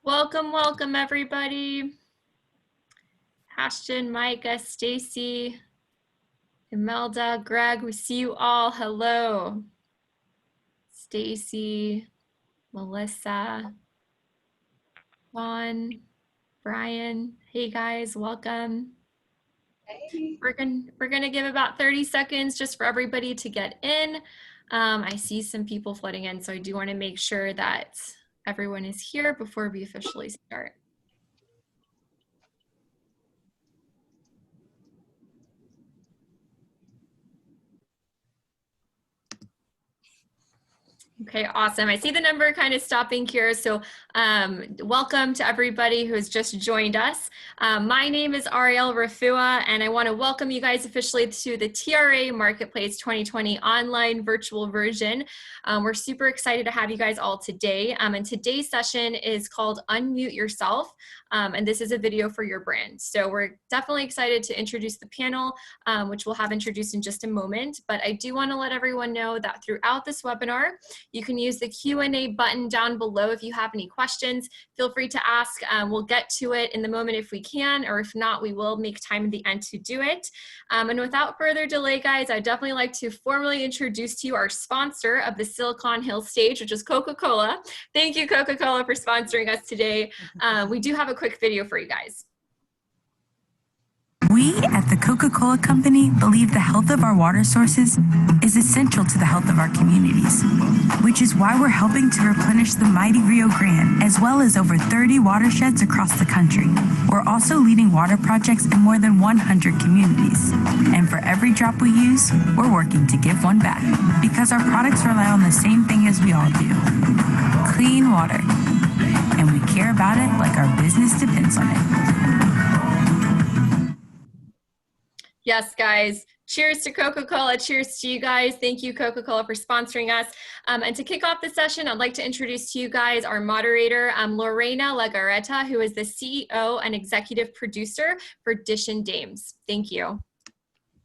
Welcome, welcome everybody. Ashton, Micah, Stacy, Imelda, Greg, we see you all. Hello. Stacy, Melissa, Juan, Brian. Hey guys, welcome. Hey. We're gonna give about 30 seconds just for everybody to get in. I see some people flooding in, so I do want to make sure that everyone is here before we officially start. Okay, awesome. I see the number kind of stopping here. So welcome to everybody who has just joined us. My name is Ariel Rafua, and I want to welcome you guys officially to the TRA Marketplace 2020 online virtual version. We're super excited to have you guys all today. And today's session is called Unmute Yourself. And this is a video for your brand. So we're definitely excited to introduce the panel, which we'll have introduced in just a moment. But I do want to let everyone know that throughout this webinar, you can use the Q&A button down below if you have any questions. Feel free to ask. We'll get to it in the moment if we can, or if not, we will make time at the end to do it. And without further delay, guys, I'd definitely like to formally introduce to you our sponsor of the Silicon Hill stage, which is Coca-Cola. Thank you, Coca-Cola, for sponsoring us today. We do have a quick video for you guys. We at the Coca-Cola Company believe the health of our water sources is essential to the health of our communities, which is why we're helping to replenish the mighty Rio Grande, as well as over 30 watersheds across the country. We're also leading water projects in more than 100 communities. And for every drop we use, we're working to give one back, because our products rely on the same thing as we all do: clean water. And we care about it like our business depends on it. Yes, guys. Cheers to Coca-Cola. Cheers to you guys. Thank you, Coca-Cola, for sponsoring us. And to kick off the session, I'd like to introduce to you guys our moderator, Lorena Lagaretta, who is the CEO and executive producer for Dish and Dames. Thank you.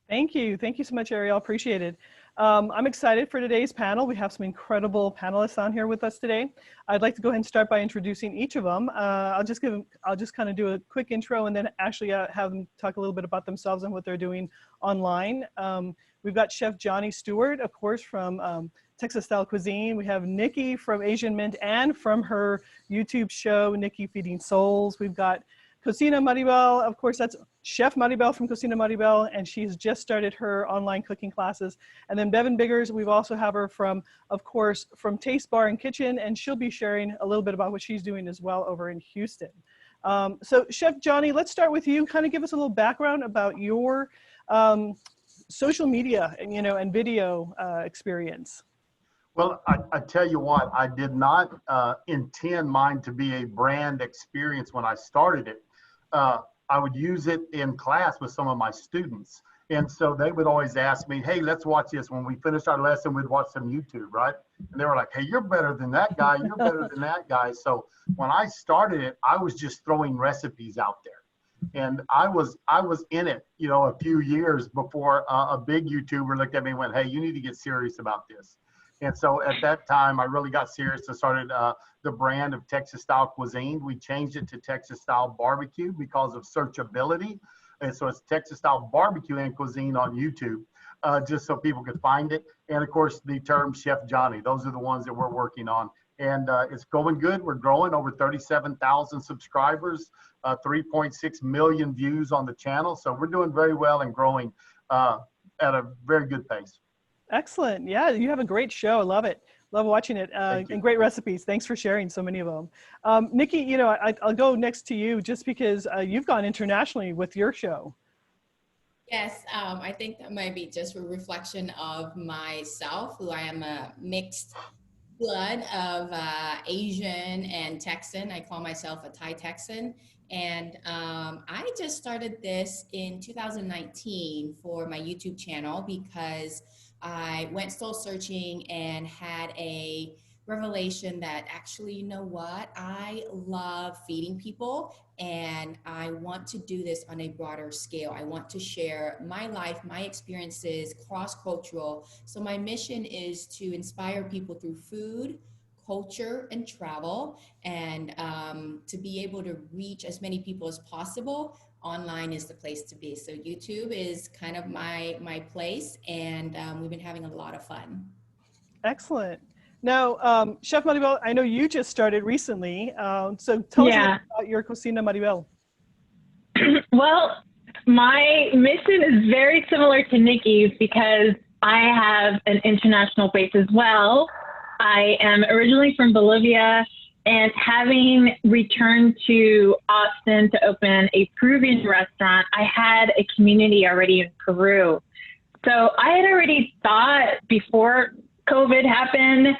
Thank you. Thank you so much, Ariel. Appreciate it. I'm excited for today's panel. We have some incredible panelists on here with us today. I'd like to go ahead and start by introducing each of them. I'll just kind of do a quick intro and then actually have them talk a little bit about themselves and what they're doing online. We've got Chef Johnny Stewart, of course, from Texas Style Cuisine. We have Nikki from Asian Mint and from her YouTube show, Nikki Feeding Souls. We've got Cocina Maribel, of course, that's Chef Maribel from Cocina Maribel, and she's just started her online cooking classes. And then Bevan Biggers, we've also have her from, of course, from Taste Bar and Kitchen, and she'll be sharing a little bit about what she's doing as well over in Houston. So Chef Johnny, let's start with you. Kind of give us a little background about your social media and, and video experience. Well, I tell you what, I did not intend mine to be a brand experience when I started it. I would use it in class with some of my students. And so they would always ask me, hey, let's watch this. When we finished our lesson, we'd watch some YouTube, right? And they were like, hey, you're better than that guy. You're better than that guy. So when I started it, I was just throwing recipes out there. And I was in it, a few years before a big YouTuber looked at me and went, hey, you need to get serious about this. And so at that time, I really got serious and started the brand of Texas Style Cuisine. We changed it to Texas Style Barbecue because of searchability. And so it's Texas Style Barbecue and Cuisine on YouTube, just so people could find it. And of course, the term Chef Johnny. Those are the ones that we're working on. And it's going good. We're growing over 37,000 subscribers, 3.6 million views on the channel. So we're doing very well and growing at a very good pace. Excellent. Yeah, you have a great show. I love it. Love watching it. And great recipes. Thanks for sharing so many of them. Nikki, I'll go next to you just because you've gone internationally with your show. Yes, I think that might be just a reflection of myself, who I am a mixed blood of Asian and Texan. I call myself a Thai Texan. And I just started this in 2019 for my YouTube channel because I went soul searching and had a revelation that actually, you know what? I love feeding people and I want to do this on a broader scale. I want to share my life, my experiences, cross-cultural. So my mission is to inspire people through food, culture and travel, and to be able to reach as many people as possible, online is the place to be. So YouTube is kind of my place, and we've been having a lot of fun. Excellent. Now, Chef Maribel, I know you just started recently. So tell us a little about your Cocina Maribel. Well, my mission is very similar to Nikki's because I have an international base as well. I am originally from Bolivia, and having returned to Austin to open a Peruvian restaurant, I had a community already in Peru. So I had already thought before COVID happened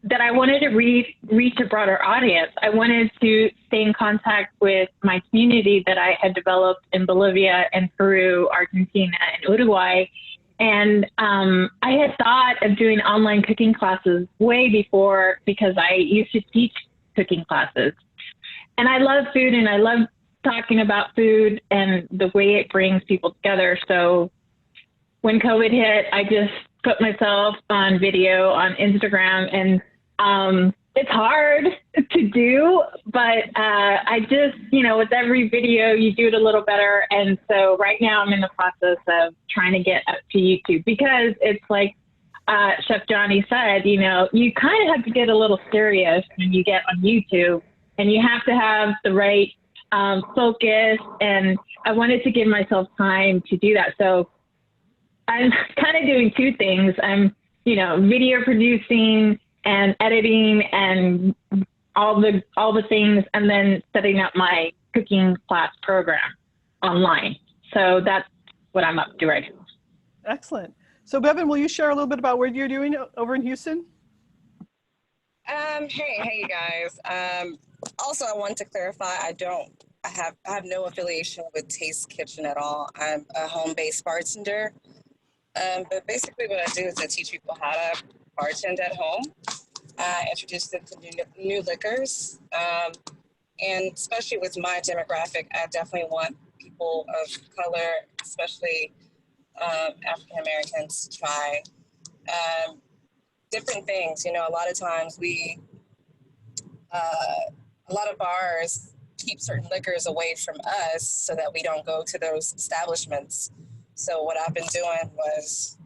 that I wanted to reach a broader audience. I wanted to stay in contact with my community that I had developed in Bolivia and Peru, Argentina, and Uruguay. And I had thought of doing online cooking classes way before, because I used to teach cooking classes. And I love food, and I love talking about food and the way it brings people together. So when COVID hit, I just put myself on video on Instagram, and it's hard to do, but I just, with every video, you do it a little better. And so right now I'm in the process of trying to get up to YouTube, because it's like Chef Johnny said, you kind of have to get a little serious when you get on YouTube, and you have to have the right focus. And I wanted to give myself time to do that. So I'm kind of doing two things. I'm, video producing and editing and all the things, and then setting up my cooking class program online. So that's what I'm up to right now. Excellent. So Bevan, will you share a little bit about what you're doing over in Houston? Hey, you guys. Also, I wanted to clarify, I have no affiliation with Taste Kitchen at all. I'm a home-based bartender. But basically what I do is I teach people how to bartend at home, introduce them to new liquors, and especially with my demographic, I definitely want people of color, especially African Americans, to try different things. A lot of times a lot of bars keep certain liquors away from us so that we don't go to those establishments. So what I've been doing was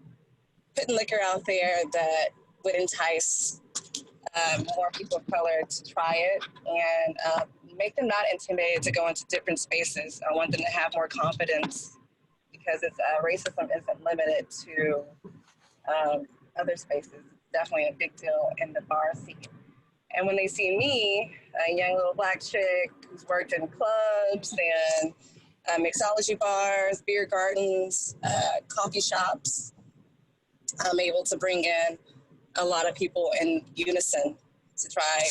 putting liquor out there that would entice more people of color to try it, and make them not intimidated to go into different spaces. I want them to have more confidence, because racism isn't limited to other spaces. It's definitely a big deal in the bar scene. And when they see me, a young little Black chick who's worked in clubs and mixology bars, beer gardens, coffee shops, I'm able to bring in a lot of people in unison to try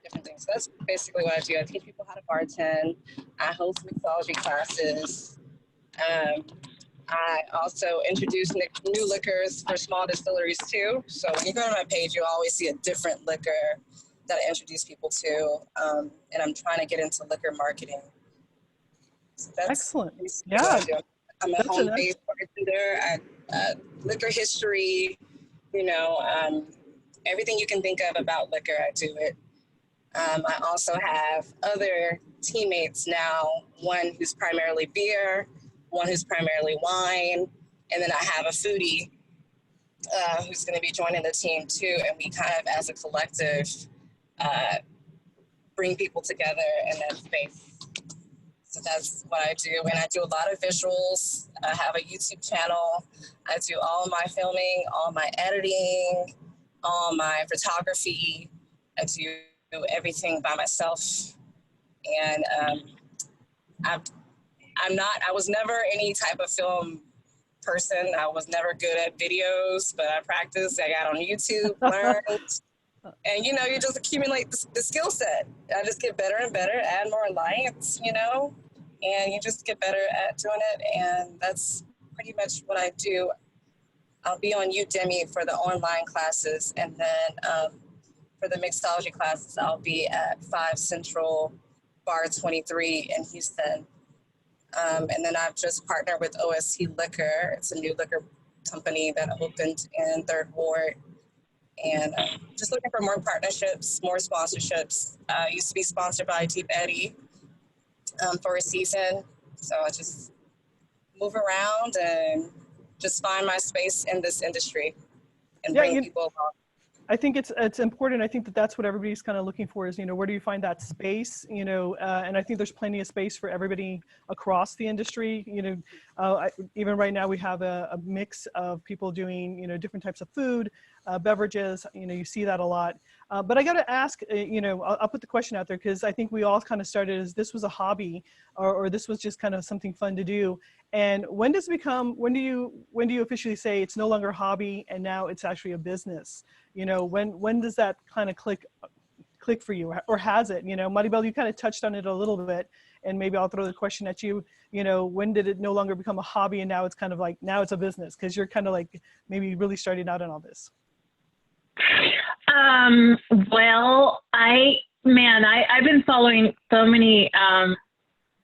different things. So that's basically what I do. I teach people how to bartend. I host mixology classes. I also introduce new liquors for small distilleries too. So when you go to my page, you'll always see a different liquor that I introduce people to. And I'm trying to get into liquor marketing. So that's excellent. Yeah. What I do. I'm a home-based bartender. Liquor history, everything you can think of about liquor, I do it. I also have other teammates now, one who's primarily beer, one who's primarily wine, and then I have a foodie who's going to be joining the team too. And we kind of, as a collective, bring people together in that space. So that's what I do. And I do a lot of visuals. I have a YouTube channel. I do all my filming, all my editing, all my photography. I do everything by myself. And I was never any type of film person. I was never good at videos, but I practiced. I got on YouTube, learned. And, you just accumulate the skill set. I just get better and better, add more lights, and you just get better at doing it. And that's pretty much what I do. I'll be on Udemy for the online classes. And then for the mixology classes, I'll be at 5 Central Bar 23 in Houston. And then I've just partnered with OST Liquor. It's a new liquor company that opened in 3rd Ward. and just looking for more partnerships, more sponsorships. I used to be sponsored by Deep Eddy for a season, so I just move around and just find my space in this industry and bring people along. I think it's important. I think that that's what everybody's kind of looking for is, where do you find that space, and I think there's plenty of space for everybody across the industry. Even right now we have a mix of people doing, different types of food, beverages, you see that a lot. But I got to ask, I'll put the question out there because I think we all kind of started as this was a hobby or this was just kind of something fun to do. And when do you officially say it's no longer a hobby and now it's actually a business? When does that kind of click for you, or has it? Maribel, you kind of touched on it a little bit, and maybe I'll throw the question at you. When did it no longer become a hobby and now it's kind of like, now it's a business? Because you're kind of like maybe really starting out in all this. Well, I've been following so many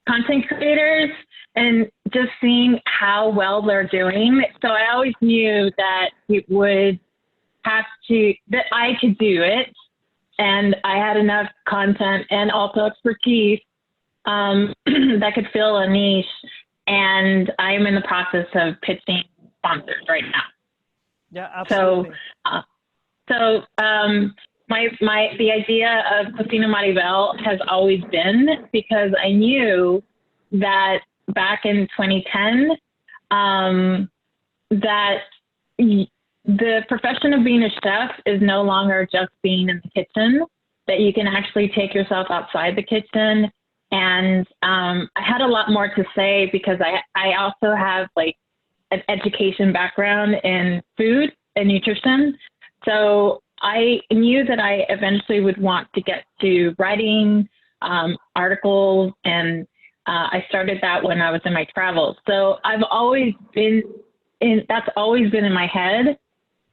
content creators and just seeing how well they're doing. So I always knew that it would that I could do it, and I had enough content and also expertise that could fill a niche. And I'm in the process of pitching sponsors right now. Yeah, absolutely. So the idea of Cocina Maribel has always been because I knew that back in 2010, that the profession of being a chef is no longer just being in the kitchen, that you can actually take yourself outside the kitchen. And I had a lot more to say because I also have like an education background in food and nutrition. So I knew that I eventually would want to get to writing articles, and I started that when I was in my travels. So I've always been that's always been in my head.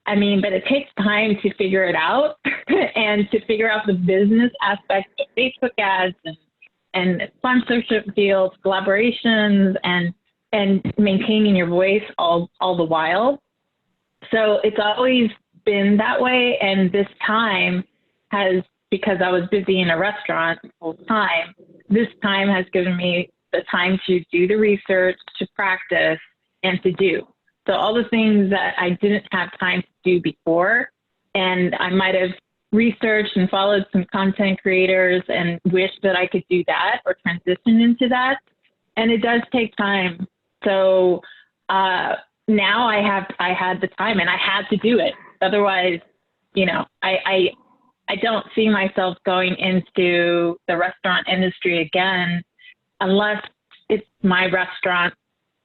I mean, but it takes time to figure it out and to figure out the business aspect of Facebook ads and sponsorship deals, collaborations, and maintaining your voice all the while. So it's always been that way. And this time has, because I was busy in a restaurant full time, this time has given me the time to do the research, to practice, and to do. So all the things that I didn't have time to do before, and I might have researched and followed some content creators and wished that I could do that or transition into that. And it does take time. So now I had the time and I had to do it. Otherwise, I don't see myself going into the restaurant industry again unless it's my restaurant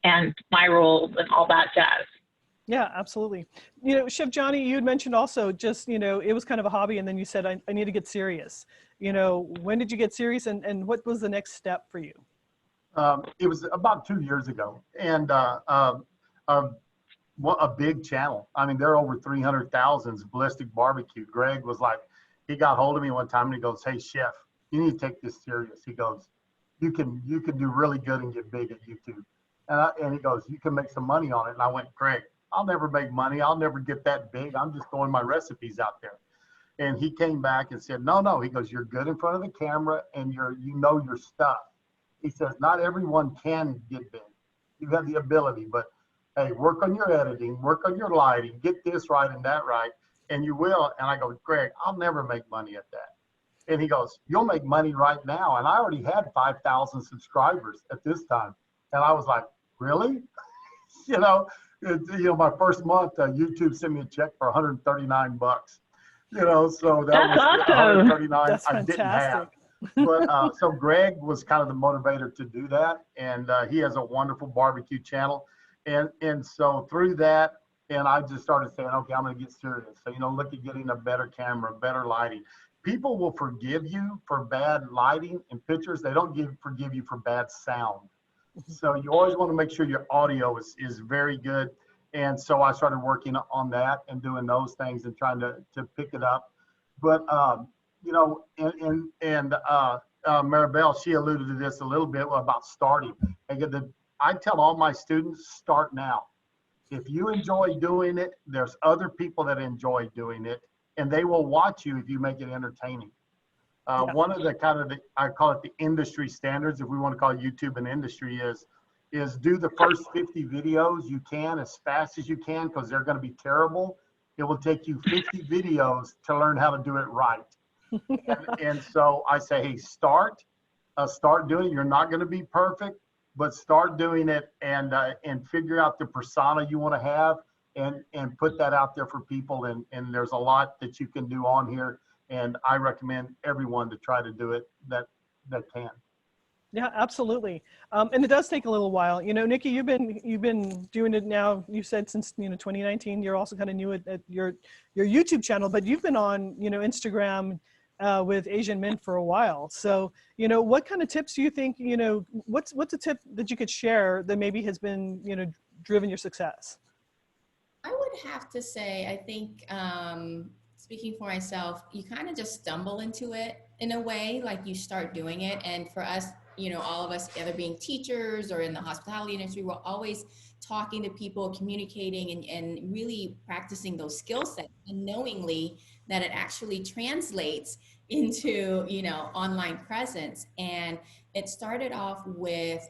and my rules and all that jazz. Yeah, absolutely. Chef Johnny, you had mentioned also just, it was kind of a hobby, and then you said, I need to get serious. When did you get serious, and what was the next step for you? It was about 2 years ago, and a big channel. I mean, they're over 300,000, Ballistic Barbecue. Greg was like, he got hold of me one time and he goes, "Hey, chef, you need to take this serious." He goes, you can do really good and get big at YouTube. And he goes, "You can make some money on it." And I went, "Greg, I'll never make money. I'll never get that big. I'm just throwing my recipes out there." And he came back and said, no. He goes, "You're good in front of the camera and you know your stuff." He says, "Not everyone can get big. You have the ability, but hey, work on your editing, work on your lighting, get this right and that right, and you will." And I go, "Greg, I'll never make money at that." And he goes, "You'll make money right now." And I already had 5,000 subscribers at this time. And I was like, "Really?" My first month, YouTube sent me a check for $139. So that That's was awesome. $139 That's I didn't have. fantastic. But so Greg was kind of the motivator to do that, and he has a wonderful barbecue channel, and so through that, and I just started saying, okay, I'm going to get serious. So look at getting a better camera, better lighting. People will forgive you for bad lighting and pictures. They don't forgive you for bad sound. So you always want to make sure your audio is very good. And so I started working on that and doing those things and trying to pick it up. But Maribel, she alluded to this a little bit about starting. I tell all my students, start now. If you enjoy doing it, there's other people that enjoy doing it. and they will watch you if you make it entertaining. One of I call it the industry standards, if we want to call YouTube an industry, is do the first 50 videos you can as fast as you can, because they're going to be terrible. It will take you 50 videos to learn how to do it right. and so I say, hey, start doing it. You're not going to be perfect, but start doing it and figure out the persona you want to have and put that out there for people. And there's a lot that you can do on here. And I recommend everyone to try to do it that can. Yeah, absolutely. And it does take a little while. You know, Nikki, you've been doing it now. You said since 2019. You're also kind of new at your YouTube channel, but you've been on Instagram with Asian Mint for a while. So what kind of tips do you think? What's a tip that you could share that maybe has been driven your success? I would have to say, I think speaking for myself, you kind of just stumble into it in a way, like you start doing it. And for us, all of us, either being teachers or in the hospitality industry, we're always talking to people, communicating, and really practicing those skill sets, and knowingly that it actually translates into, online presence. And it started off with,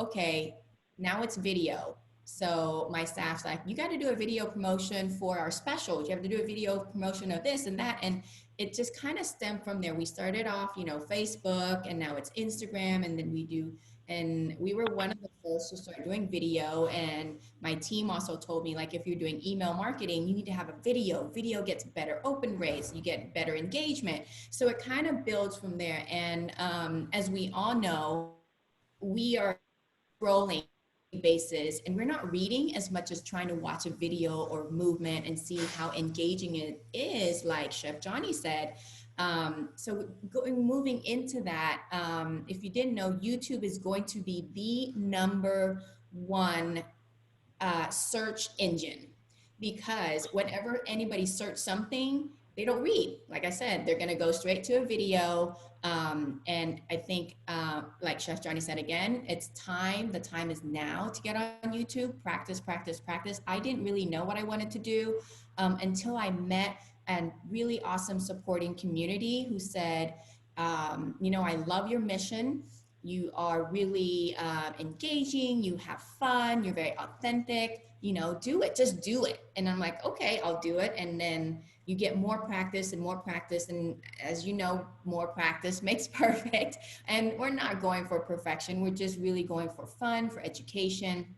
okay, now it's video. So my staff's like, you got to do a video promotion for our specials. You have to do a video promotion of this and that. And it just kind of stemmed from there. We started off, Facebook, and now it's Instagram. And then we were one of the first to start doing video. And my team also told me, like, if you're doing email marketing, you need to have a video. Video gets better open rates. You get better engagement. So it kind of builds from there. And as we all know, we are scrolling basis, and we're not reading as much as trying to watch a video or movement and see how engaging it is, like Chef Johnny said. So moving into that, if you didn't know, YouTube is going to be the #1 search engine, because whenever anybody search something, they don't read. Like I said, they're going to go straight to a video. And I think, like Chef Johnny said again, it's time. The time is now to get on YouTube. Practice, practice, practice. I didn't really know what I wanted to do until I met a really awesome supporting community who said, I love your mission. You are really engaging. You have fun. You're very authentic. Do it. Just do it. And I'm like, okay, I'll do it. And then you get more practice and more practice. And as you know, more practice makes perfect. And we're not going for perfection. We're just really going for fun, for education.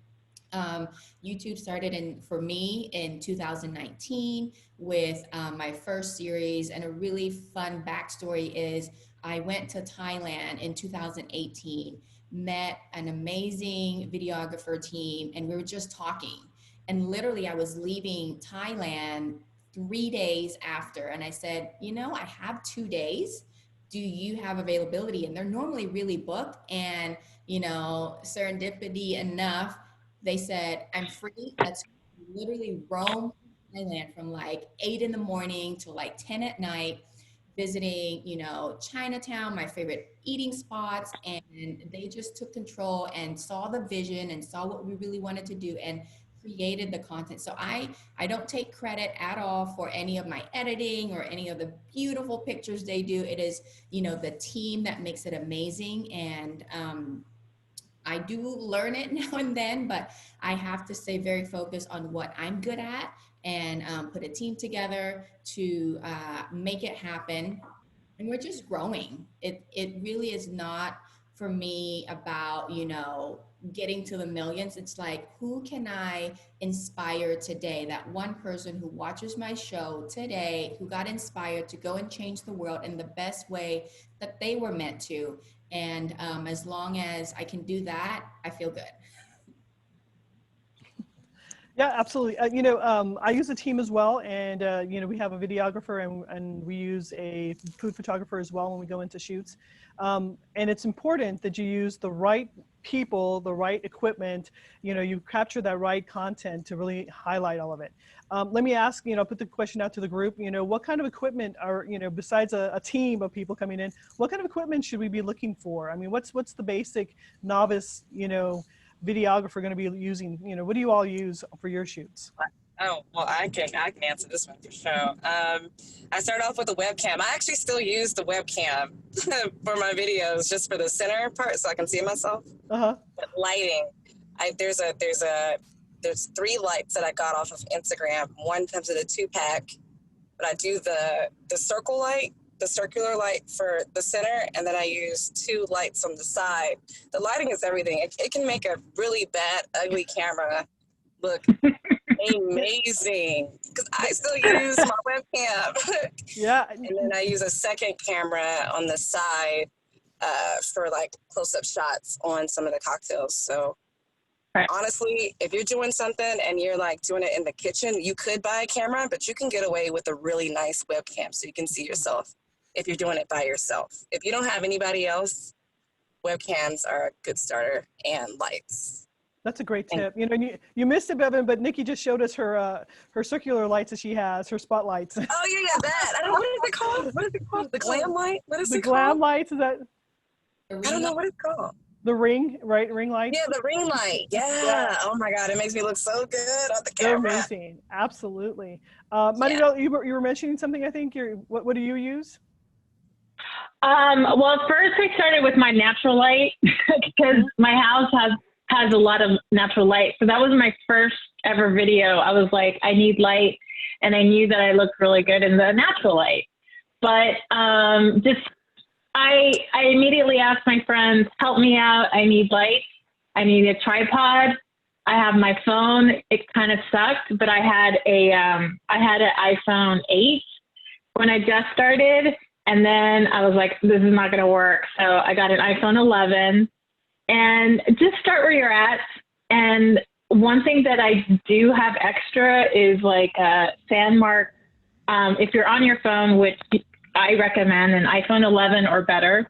YouTube started for me in 2019 with my first series. And a really fun backstory is I went to Thailand in 2018, met an amazing videographer team, and we were just talking. And literally I was leaving Thailand 3 days after. And I said, I have 2 days. Do you have availability? And they're normally really booked. And, serendipity enough, they said, I'm free. Let's literally roam Thailand from like 8 in the morning to like 10 at night, visiting, Chinatown, my favorite eating spots. And they just took control and saw the vision and saw what we really wanted to do and created the content. So I don't take credit at all for any of my editing or any of the beautiful pictures they do. It is, the team that makes it amazing. And I do learn it now and then, but I have to stay very focused on what I'm good at and put a team together to make it happen. And we're just growing. It really is not for me about, getting to the millions. It's like, who can I inspire today? That one person who watches my show today, who got inspired to go and change the world in the best way that they were meant to. And as long as I can do that, I feel good. Yeah, absolutely. I use a team as well, and we have a videographer and we use a food photographer as well when we go into shoots. And it's important that you use the right people, the right equipment. You capture that right content to really highlight all of it. Let me ask, put the question out to the group. What kind of equipment are, besides a team of people coming in, what kind of equipment should we be looking for? I mean, what's the basic novice, videographer going to be using? What do you all use for your shoots? Oh, well, I can answer this one for sure. I started off with a webcam. I actually still use the webcam for my videos, just for the center part, so I can see myself. Uh-huh. But lighting, there's 3 lights that I got off of Instagram. One comes in a 2-pack, but I do the circle light, the circular light for the center, and then I use 2 lights on the side. The lighting is everything. It can make a really bad, ugly camera look amazing, because I still use my webcam. Yeah. And then I use a second camera on the side for like close-up shots on some of the cocktails. So Right. honestly, if you're doing something and you're like doing it in the kitchen, you could buy a camera, but you can get away with a really nice webcam so you can see yourself if you're doing it by yourself. If you don't have anybody else, webcams are a good starter, and lights. That's a great tip. You know, you missed it, Bevan, but Nikki just showed us her circular lights that she has, her spotlights. Oh, yeah, that. I don't know, what is it called? What is it called? The glam light? What is The it glam called? lights, is that I don't know what it's called. the ring, right? Ring lights? Yeah, the ring light. Yeah. Oh my God, it makes me look so good on the They're camera. amazing. Absolutely. Maribel, you were mentioning something, I think. What do you use? Well, first I started with my natural light because my house has a lot of natural light. So that was my first ever video. I was like, I need light, and I knew that I looked really good in the natural light. But I immediately asked my friends, help me out. I need light. I need a tripod. I have my phone. It kind of sucked, but I had an iPhone 8 when I just started. And then I was like, this is not going to work. So I got an iPhone 11, and just start where you're at. And one thing that I do have extra is like a Sandmark. If you're on your phone, which I recommend an iPhone 11 or better,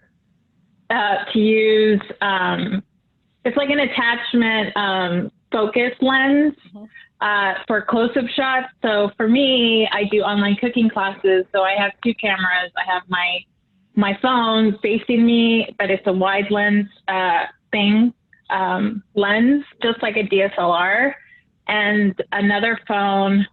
to use, it's like an attachment focus lens for close-up shots. So for me, I do online cooking classes. So I have 2 cameras. I have my phone facing me, but it's a wide lens lens, just like a DSLR, and another phone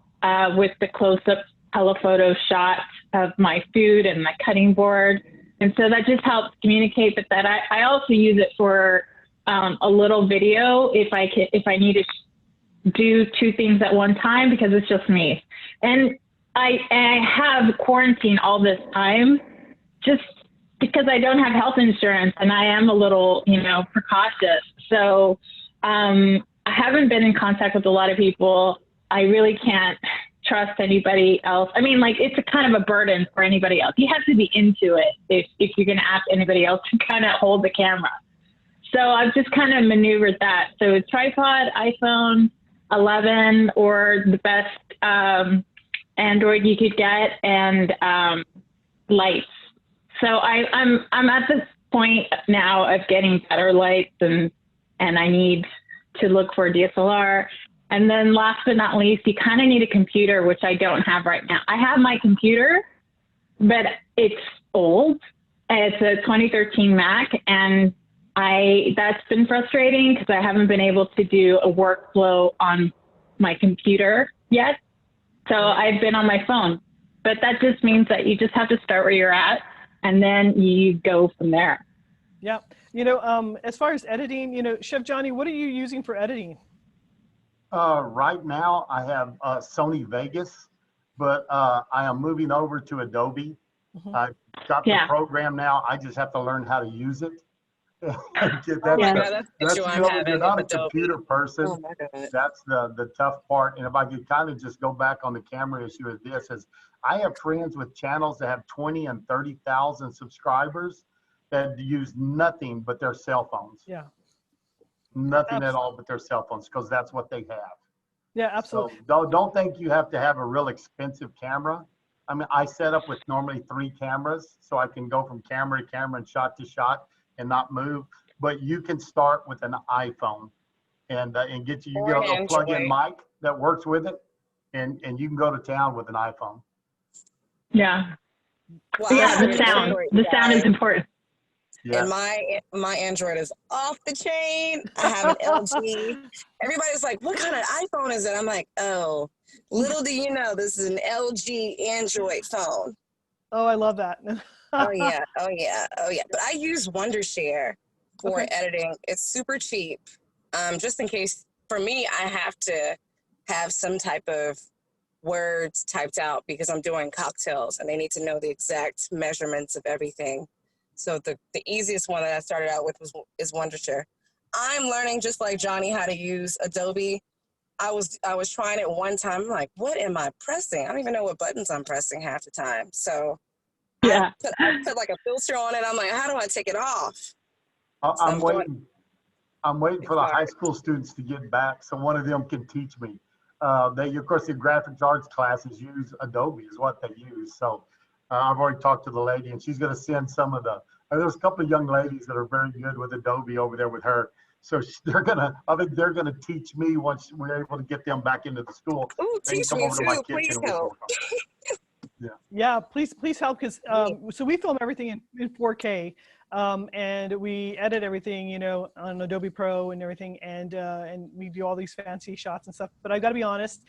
with the close-up telephoto shot of my food and my cutting board. And so that just helps communicate. But that I also use it for a little video if I need to do 2 things at one time, because it's just me. And I have quarantined all this time just because I don't have health insurance, and I am a little, precautious. So I haven't been in contact with a lot of people. I really can't trust anybody else. I mean, like, it's a kind of a burden for anybody else. You have to be into it if you're going to ask anybody else to kind of hold the camera. So I've just kind of maneuvered that. So a tripod, iPhone 11, or the best Android you could get, and lights. So I'm at this point now of getting better lights, and I need to look for a DSLR. And then last but not least, you kind of need a computer, which I don't have right now. I have my computer, but it's old. It's a 2013 Mac, and that's been frustrating because I haven't been able to do a workflow on my computer yet. So I've been on my phone, but that just means that you just have to start where you're at, and then you go from there. Yeah. As far as editing, Chef Johnny, what are you using for editing? Right now, I have Sony Vegas, but I am moving over to Adobe. I got the program now. I just have to learn how to use it. That's you're not a computer person. Oh my God. That's the tough part. And if I could kind of just go back on the camera issue of this, is I have friends with channels that have 20 and 30,000 subscribers that use nothing but their cell phones. Yeah. Nothing at all but their cell phones, because that's what they have. Yeah, absolutely. So don't think you have to have a real expensive camera. I mean, I set up with normally 3 cameras, so I can go from camera to camera and shot to shot and not move. But you can start with an iPhone and get a little plug-in mic that works with it, and you can go to town with an iPhone. Yeah. Well, Yeah, the sound. The sound is important. Yeah. And my Android is off the chain. I have an LG. Everybody's like, what kind of iPhone is it? I'm like, oh, Little do you know, this is an LG Android phone. Oh, I love that. Oh yeah, oh yeah, oh yeah. But I use Wondershare for Okay. editing. It's super cheap. Just in case, for me, I have to have some type of words typed out because I'm doing cocktails and they need to know the exact measurements of everything. So the easiest one that I started out with is Wondershare. I'm learning, just like Johnny, how to use Adobe. I was trying it one time. I'm like, what am I pressing? I don't even know what buttons I'm pressing half the time. So Yeah. I put like a filter on it. I'm like, how do I take it off? So I'm waiting. I'm waiting for the It's hard. high school students to get back so one of them can teach me. They, of course, the graphics arts classes use Adobe is what they use. So I've already talked to the lady and she's going to send some of the, there's a couple of young ladies that are very good with Adobe over there with her. So I think they're going to teach me once we're able to get them back into the school. Ooh, They can teach come me over to my too, kitchen please and we can help. work on it. Yeah, please help, because so we film everything in 4K, and we edit everything, you know, on Adobe Pro and everything, and we do all these fancy shots and stuff. But I've got to be honest,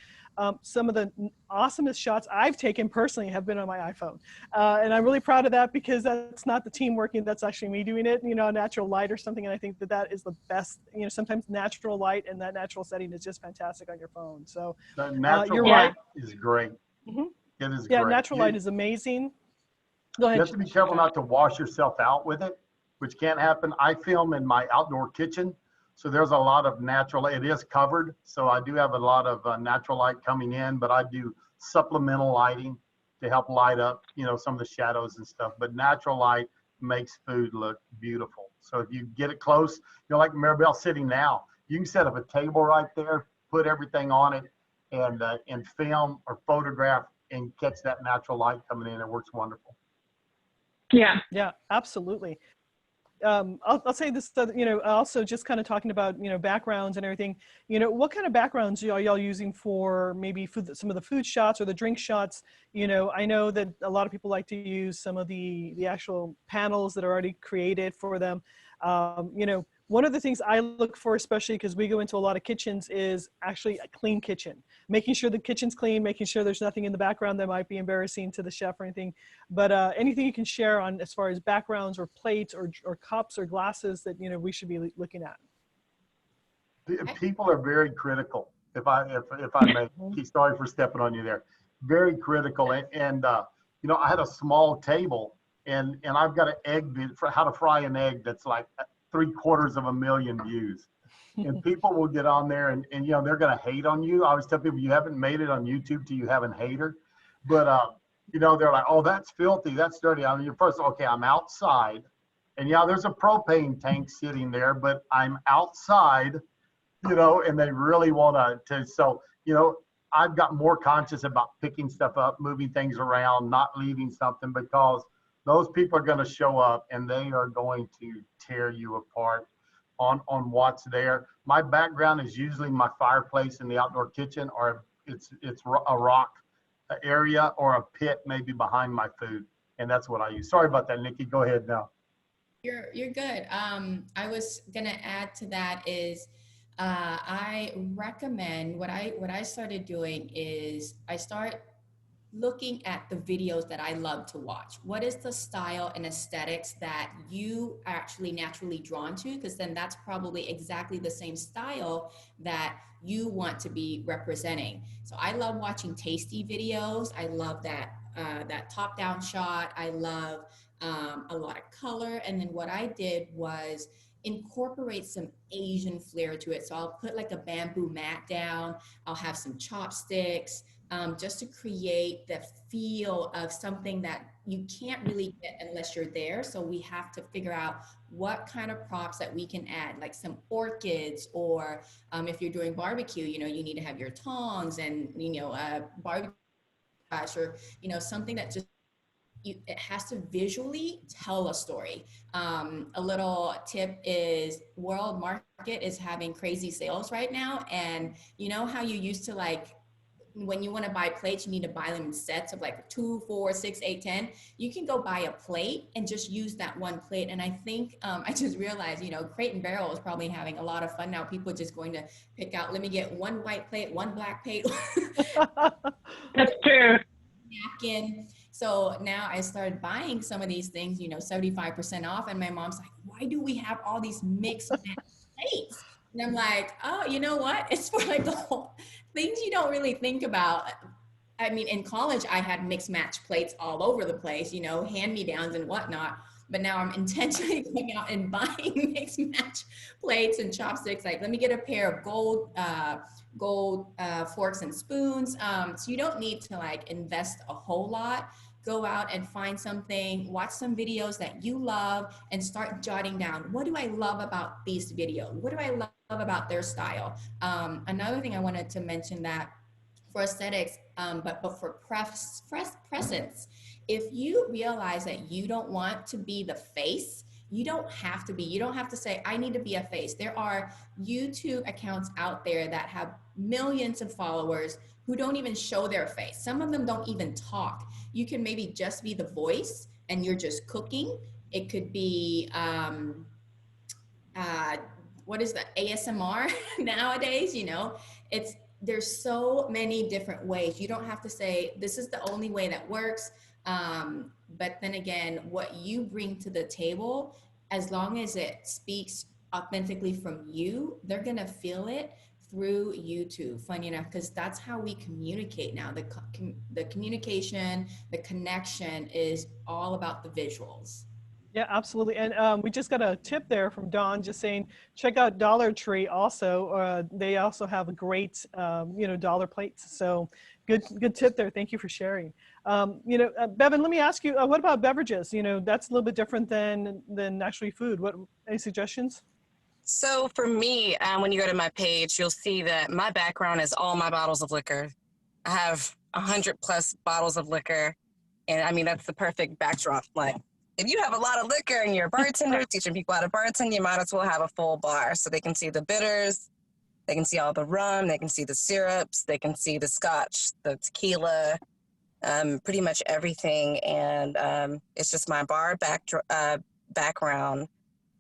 some of the awesomest shots I've taken personally have been on my iPhone, and I'm really proud of that because that's not the team working, that's actually me doing it, you know, natural light or something, and I think that is the best. You know, sometimes natural light and that natural setting is just fantastic on your phone. So The natural you're light right. is great. Mhm. It is Yeah, great. natural light is amazing. Go ahead. You have to be careful not to wash yourself out with it, which can't happen. I film in my outdoor kitchen, so there's a lot of natural light. It is covered, so I do have a lot of natural light coming in, but I do supplemental lighting to help light up, you know, some of the shadows and stuff. But natural light makes food look beautiful. So if you get it close, you know, like Maribel sitting now, you can set up a table right there, put everything on it, and film or photograph and catch that natural light coming in. It works wonderful. Yeah. Yeah, absolutely. I'll say this, you know, also just kind of talking about, you know, backgrounds and everything, you know, what kind of backgrounds are y'all using for maybe food, some of the food shots or the drink shots? You know, I know that a lot of people like to use some of the actual panels that are already created for them. You know, one of the things I look for, especially because we go into a lot of kitchens, is actually a clean kitchen, making sure the kitchen's clean, making sure there's nothing in the background that might be embarrassing to the chef or anything. But anything you can share on as far as backgrounds or plates or cups or glasses that, you know, we should be looking at. People are very critical. If I may, sorry for stepping on you there. Very critical, and you know, I had a small table, and I've got an egg for how to fry an egg that's like 750,000 views, and people will get on there and you know, they're gonna hate on you. I always tell people you haven't made it on YouTube till you have a hater, but you know, they're like, oh, that's filthy, that's dirty. I mean, first, okay, I'm outside, and yeah, there's a propane tank sitting there, but I'm outside, you know, and they really want to, so, you know, I've got more conscious about picking stuff up, moving things around, not leaving something, because those people are going to show up and they are going to tear you apart on what's there. My background is usually my fireplace in the outdoor kitchen, or it's a rock area or a pit maybe behind my food. And that's what I use. Sorry about that, Nikki. Go ahead now. You're good. I was gonna add to that is I recommend what I started doing is I start looking at the videos that I love to watch. What is the style and aesthetics that you are actually naturally drawn to? Because then that's probably exactly the same style that you want to be representing. So I love watching tasty videos. I love that that top-down shot. I love a lot of color. And then what I did was incorporate some Asian flair to it. So I'll put like a bamboo mat down. I'll have some chopsticks, just to create the feel of something that you can't really get unless you're there. So we have to figure out what kind of props that we can add, like some orchids, or if you're doing barbecue, you know, you need to have your tongs and, you know, barbecue, or, you know, something that just, it has to visually tell a story. A little tip is World Market is having crazy sales right now. And you know how you used to like when you want to buy plates, you need to buy them in sets of like 2, 4, 6, 8, 10. You can go buy a plate and just use that one plate. And I think I just realized, you know, Crate and Barrel is probably having a lot of fun now. People are just going to pick out, let me get one white plate, one black plate. That's true. Napkin. So now I started buying some of these things, you know, 75% off. And my mom's like, why do we have all these mixed plates? And I'm like, oh, you know what? It's for like the whole things you don't really think about. I mean, in college, I had mixed match plates all over the place, you know, hand-me-downs and whatnot. But now I'm intentionally going out and buying mixed match plates and chopsticks. Like, let me get a pair of gold forks and spoons. So you don't need to like invest a whole lot. Go out and find something, watch some videos that you love, and start jotting down, what do I love about these videos? What do I love about their style? Another thing I wanted to mention that for aesthetics, but for presence, if you realize that you don't want to be the face, you don't have to be. You don't have to say, I need to be a face. There are YouTube accounts out there that have millions of followers who don't even show their face. Some of them don't even talk. You can maybe just be the voice and you're just cooking. It could be, what is the ASMR nowadays? You know, there's so many different ways. You don't have to say, this is the only way that works. But then again, what you bring to the table, as long as it speaks authentically from you, they're gonna feel it through YouTube, funny enough, because that's how we communicate now. The communication, the connection is all about the visuals. Yeah, absolutely. And we just got a tip there from Dawn just saying, check out Dollar Tree also. They also have a great, you know, dollar plates. So good tip there. Thank you for sharing. You know, Bevan, let me ask you, what about beverages? You know, that's a little bit different than actually food. Any suggestions? So for me, when you go to my page, you'll see that my background is all my bottles of liquor. I have 100+ bottles of liquor. And I mean, that's the perfect backdrop. Like, if you have a lot of liquor and you're a bartender teaching people how to bartend, you might as well have a full bar so they can see the bitters, they can see all the rum, they can see the syrups, they can see the scotch, the tequila, pretty much everything. And it's just my bar background.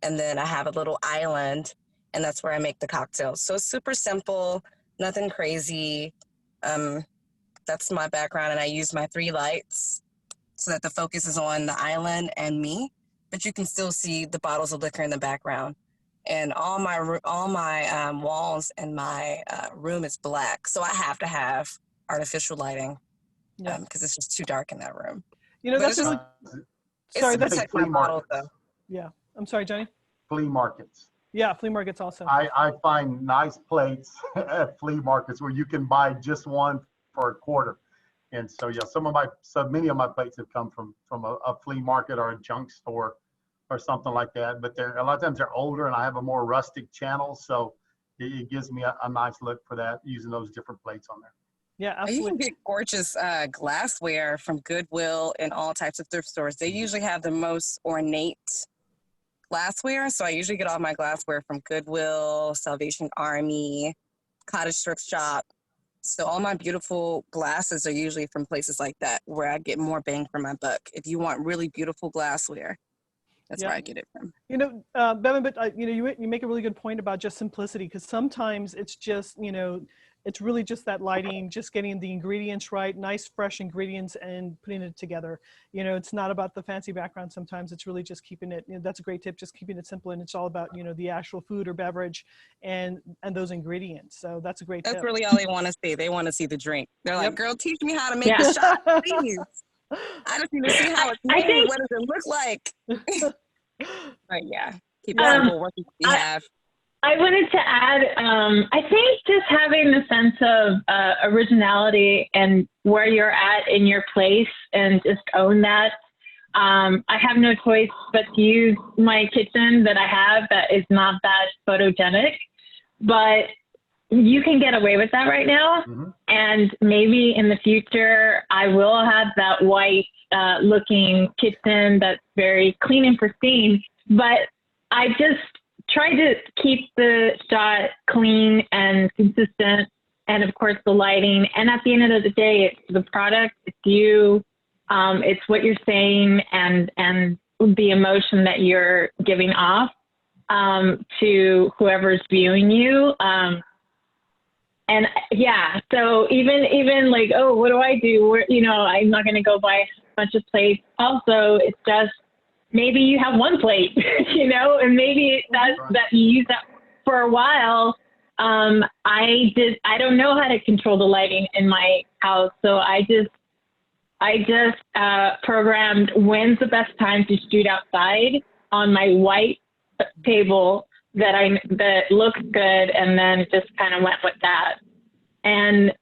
And then I have a little island, and that's where I make the cocktails. So it's super simple, nothing crazy. That's my background, and I use my 3 lights so that the focus is on the island and me, but you can still see the bottles of liquor in the background. And all my walls in my room is black, so I have to have artificial lighting because it's just too dark in that room. You know, that's really, sorry, that's like my bottle though. Yeah, I'm sorry, Johnny. Flea markets. Yeah, flea markets also. I find nice plates at flea markets where you can buy just one for a quarter. And so, yeah, many of my plates have come from a flea market or a junk store or something like that. But a lot of times they're older and I have a more rustic channel. So it gives me a nice look for that, using those different plates on there. Yeah, absolutely. You can get gorgeous glassware from Goodwill and all types of thrift stores. They usually have the most ornate glassware. So I usually get all my glassware from Goodwill, Salvation Army, Cottage Thrift Shop. So all my beautiful glasses are usually from places like that where I get more bang for my buck. If you want really beautiful glassware, that's where I get it from. You know, Bevan, but you know, you make a really good point about just simplicity, because sometimes it's just, you know, it's really just that lighting, just getting the ingredients right, nice fresh ingredients, and putting it together. You know, it's not about the fancy background. Sometimes it's really just keeping it, you know, that's a great tip, just keeping it simple. And it's all about, you know, the actual food or beverage and those ingredients. So that's a great tip. That's really all they want to see. They want to see the drink. They're like, girl, teach me how to make the shot, please. I just need to see how it's made. What does it look like? But yeah, keep it simple, working what you have. I wanted to add, I think just having the sense of originality and where you're at in your place and just own that. I have no choice but to use my kitchen that I have that is not that photogenic, but you can get away with that right now. Mm-hmm. And maybe in the future, I will have that white looking kitchen that's very clean and pristine, but I just try to keep the shot clean and consistent and of course the lighting. And at the end of the day, it's the product, it's you, it's what you're saying, and the emotion that you're giving off to whoever's viewing you. And yeah, so even like, oh, what do I do? I'm not going to go buy a bunch of plates. Also, it's just, maybe you have one plate, and maybe that you use that for a while. I don't know how to control the lighting in my house. So I just programmed when's the best time to shoot outside on my white table that looks good, and then just kind of went with that. And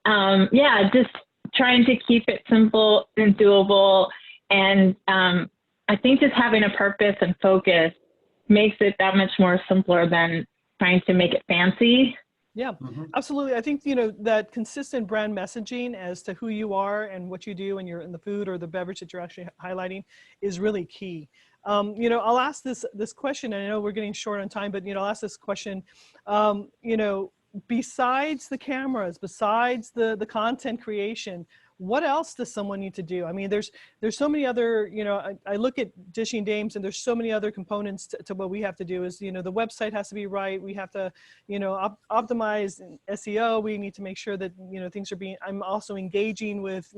just trying to keep it simple and doable. And I think just having a purpose and focus makes it that much more simpler than trying to make it fancy. Yeah, absolutely. I think, that consistent brand messaging as to who you are and what you do when you're in the food or the beverage that you're actually highlighting is really key. I'll ask this question, and I know we're getting short on time, but, I'll ask this question, besides the cameras, besides the content creation, what else does someone need to do? I mean, there's so many other, I look at Dishing Dames, and there's so many other components to what we have to do is, the website has to be right. We have to, optimize SEO. We need to make sure that, things are I'm also engaging with,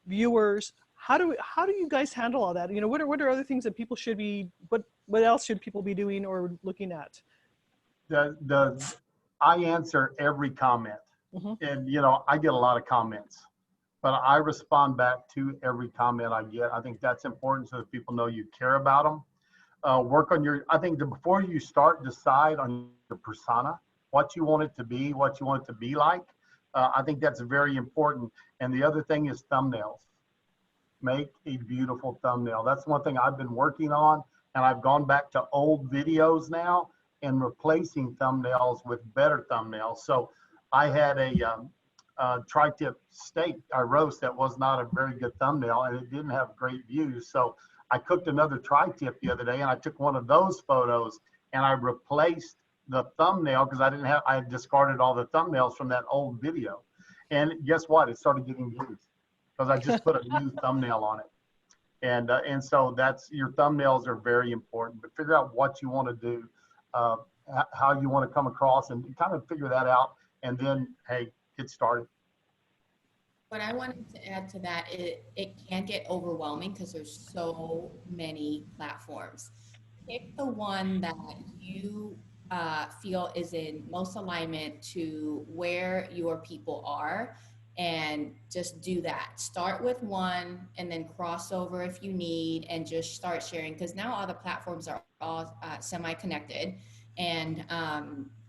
viewers. How do you guys handle all that? What are other things that people should be, what else should people be doing or looking at? I answer every comment. And, I get a lot of comments, but I respond back to every comment I get. I think that's important so that people know you care about them. Work on before you start, decide on your persona, what you want it to be, what you want it to be like. I think that's very important. And the other thing is thumbnails. Make a beautiful thumbnail. That's one thing I've been working on, and I've gone back to old videos now and replacing thumbnails with better thumbnails. So I had a tri-tip steak I roast that was not a very good thumbnail, and it didn't have great views. So I cooked another tri-tip the other day, and I took one of those photos and I replaced the thumbnail because I had discarded all the thumbnails from that old video. And guess what? It started getting views because I just put a new thumbnail on it. And so your thumbnails are very important, but figure out what you want to do, how you want to come across, and kind of figure that out. And then, hey, get started. What I wanted to add to that, it can get overwhelming because there's so many platforms. Pick the one that you feel is in most alignment to where your people are, and just do that. Start with one and then cross over if you need, and just start sharing, because now all the platforms are all semi-connected. And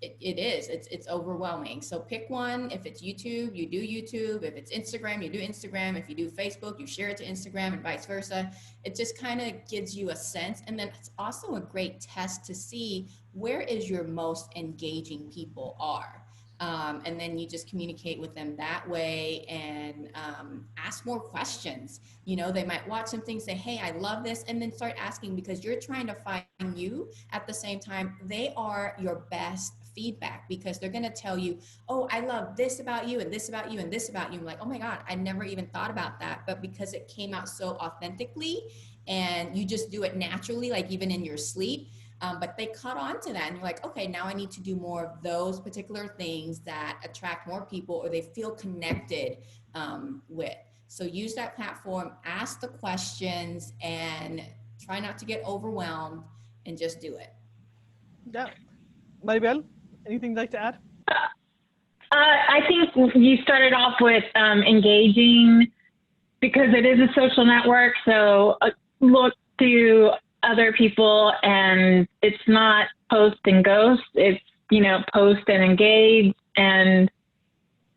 it's overwhelming. So pick one. If it's YouTube, you do YouTube. If it's Instagram, you do Instagram. If you do Facebook, you share it to Instagram, and vice versa. It just kind of gives you a sense. And then it's also a great test to see where is your most engaging people are. And then you just communicate with them that way, and ask more questions. They might watch something, say, hey, I love this, and then start asking, because you're trying to find you. At the same time, they are your best feedback, because they're going to tell you, oh, I love this about you, and this about you, and this about you. I'm like, oh my God, I never even thought about that. But because it came out so authentically, and you just do it naturally, like even in your sleep, but they caught on to that, and you're like, okay, now I need to do more of those particular things that attract more people, or they feel connected with. So use that platform, ask the questions, and try not to get overwhelmed, and just do it. Yeah. Maribel, anything you'd like to add? I think you started off with engaging, because it is a social network. So look to other people, and it's not post and ghost. It's, post and engage, and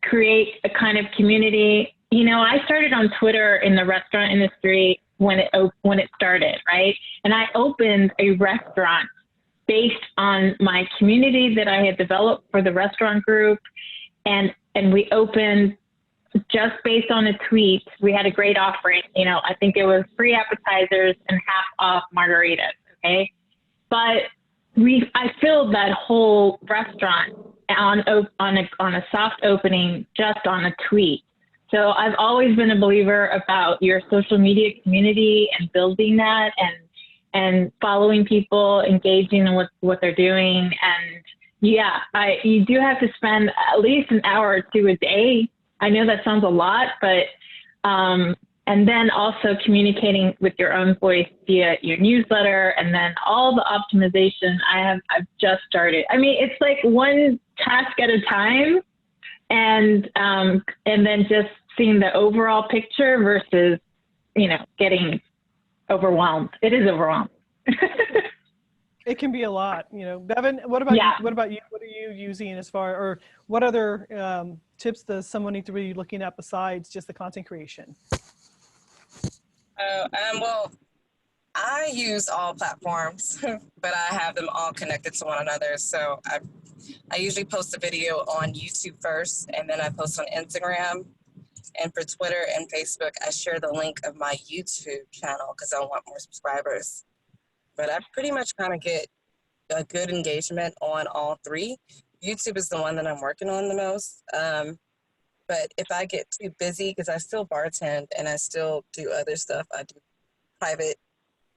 create a kind of community. I started on Twitter in the restaurant industry when it started, right? And I opened a restaurant based on my community that I had developed for the restaurant group. And we opened just based on a tweet. We had a great offering. I think it was free appetizers and half off margaritas. Okay. But I filled that whole restaurant, on a soft opening just on a tweet. So I've always been a believer about your social media community and building that and following people, engaging in what they're doing. And yeah, you do have to spend at least an hour or two a day. I know that sounds a lot, but and then also communicating with your own voice via your newsletter, and then all the optimization I've just started. I mean, it's like one task at a time, and then just seeing the overall picture versus, getting overwhelmed. It is overwhelmed. It can be a lot, Bevan, what about you? What about you? What are you using or what other tips does someone need to be looking at besides just the content creation? Well, I use all platforms, but I have them all connected to one another. So I usually post a video on YouTube first, and then I post on Instagram. And for Twitter and Facebook, I share the link of my YouTube channel because I want more subscribers. But I pretty much kind of get a good engagement on all three. YouTube is the one that I'm working on the most. But if I get too busy, because I still bartend and I still do other stuff, I do private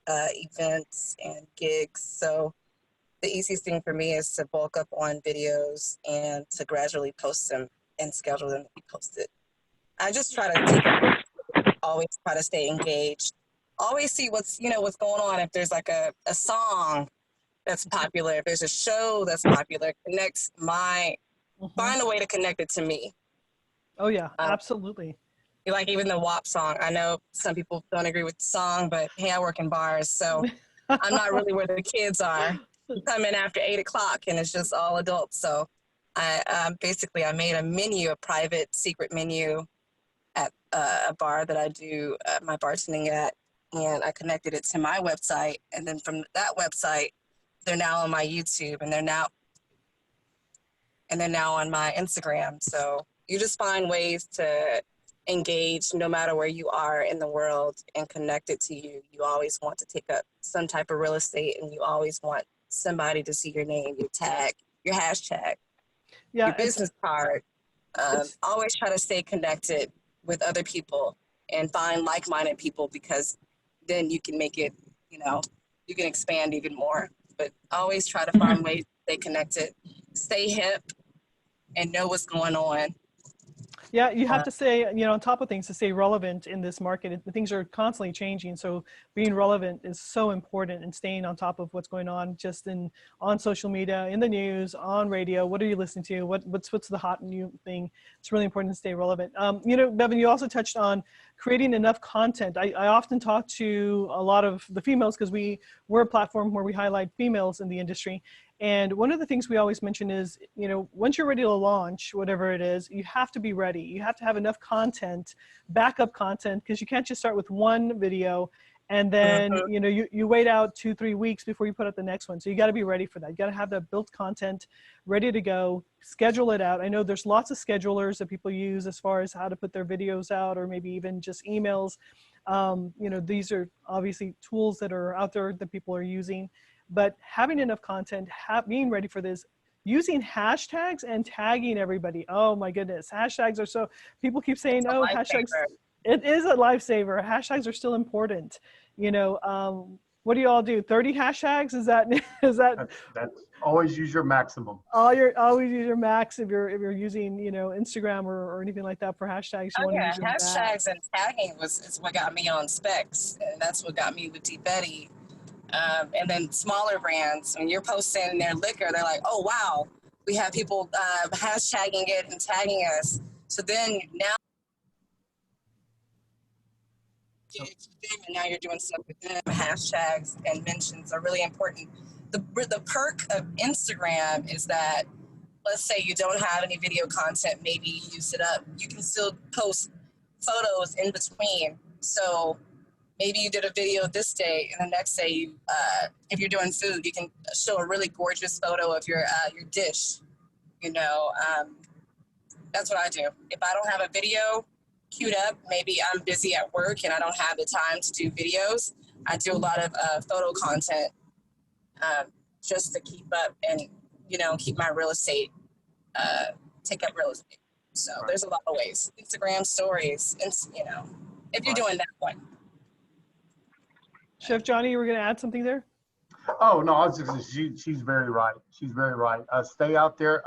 events and gigs. So the easiest thing for me is to bulk up on videos and to gradually post them and schedule them to be posted. I just try to always try to stay engaged. Always see what's going on. If there's like a song that's popular, if there's a show that's popular, find a way to connect it to me. Oh yeah, absolutely. Like even the WAP song. I know some people don't agree with the song, but hey, I work in bars, so I'm not really where the kids are. Come in after 8 o'clock and it's just all adults. So I made a private secret menu at a bar that I do my bartending at, and I connected it to my website, and then from that website, they're now on my YouTube, and they're now on my Instagram. So you just find ways to engage no matter where you are in the world and connect it to you. You always want to take up some type of real estate, and you always want somebody to see your name, your tag, your hashtag, your business card. Always try to stay connected with other people and find like-minded people, because then you can make it, you can expand even more. But always try to find ways to stay connected, stay hip, and know what's going on. Yeah, you have to stay, on top of things to stay relevant in this market. Things are constantly changing, so being relevant is so important, and staying on top of what's going on just on social media, in the news, on radio. What are you listening to? What's the hot new thing? It's really important to stay relevant. Bevan, you also touched on creating enough content. I often talk to a lot of the females because we're a platform where we highlight females in the industry. And one of the things we always mention is, once you're ready to launch, whatever it is, you have to be ready. You have to have enough content, backup content, because you can't just start with one video and then, you wait out 2-3 weeks before you put up the next one. So you got to be ready for that. You got to have that built content ready to go, schedule it out. I know there's lots of schedulers that people use as far as how to put their videos out, or maybe even just emails. These are obviously tools that are out there that people are using. But having enough content, being ready for this, using hashtags and tagging everybody. Oh my goodness, hashtags are so, people keep saying, oh, hashtags, it is a lifesaver. Hashtags are still important. What do you all do? 30 hashtags? Is that? That's always use your maximum. Always use your max if you're using, Instagram or anything like that for hashtags. Hashtags and tagging is what got me on Specs, and that's what got me with T-Betty. And then smaller brands, when you're posting their liquor, they're like, oh, wow, we have people hashtagging it and tagging us. So then now you're doing stuff with them. Hashtags and mentions are really important. The perk of Instagram is that, let's say you don't have any video content, maybe you use it up. You can still post photos in between. So maybe you did a video this day, and the next day, if you're doing food, you can show a really gorgeous photo of your dish. That's what I do. If I don't have a video queued up, maybe I'm busy at work and I don't have the time to do videos, I do a lot of photo content just to keep up and, keep my real estate take up real estate. So there's a lot of ways. Instagram stories, and you know, if you're doing that one. Chef Johnny, you were going to add something there? Oh, no, I was just, she's very right. She's very right. Stay out there.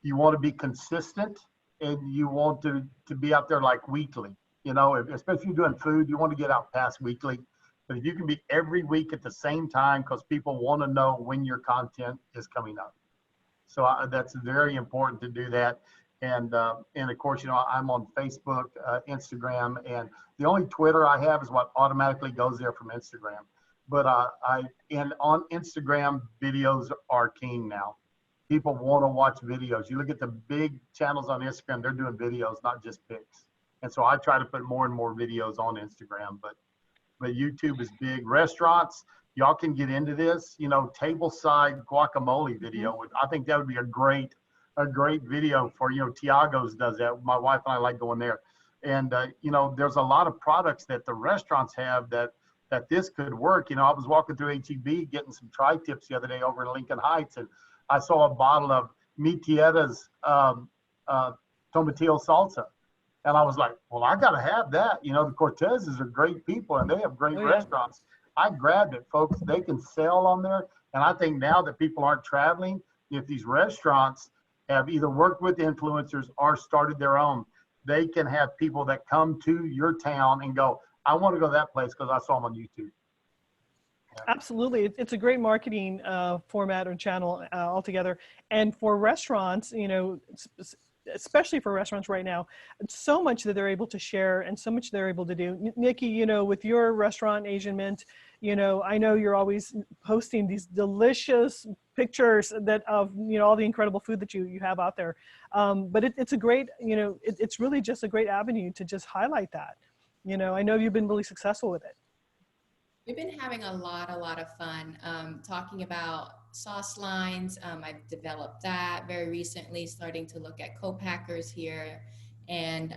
You want to be consistent, and you want to be out there like weekly. You know, especially if you're doing food, you want to get out past weekly. But if you can be every week at the same time, because people want to know when your content is coming up. So that's very important to do that. And of course, you know, I'm on Facebook, Instagram, and the only Twitter I have is what automatically goes there from Instagram. But on Instagram, videos are king now. People want to watch videos. You look at the big channels on Instagram, they're doing videos, not just pics. And so I try to put more and more videos on Instagram, but YouTube is big. Restaurants, y'all can get into this, you know, tableside guacamole video. I think that would be a great video for, you know, Tiago's does that. My wife and I like going there. And, you know, there's a lot of products that the restaurants have that this could work. You know, I was walking through H-E-B getting some tri-tips the other day over in Lincoln Heights, and I saw a bottle of Mi Tierra's tomatillo salsa. And I was like, well, I got to have that. You know, the Cortezes are great people, and they have great restaurants. I grabbed it, folks. They can sell on there. And I think now that people aren't traveling, if these restaurants have either worked with influencers or started their own, they can have people that come to your town and go, I want to go to that place because I saw them on YouTube. Absolutely. It's a great marketing format or channel altogether. And for restaurants, you know, especially for restaurants right now, so much that they're able to share and so much they're able to do. Nikki, you know, with your restaurant, Asian Mint, you know, I know you're always posting these delicious pictures that of, you know, all the incredible food that you have out there. But it's a great, you know, it's really just a great avenue to just highlight that. You know, I know you've been really successful with it. We've been having a lot of fun talking about sauce lines. I've developed that very recently, starting to look at co-packers here, and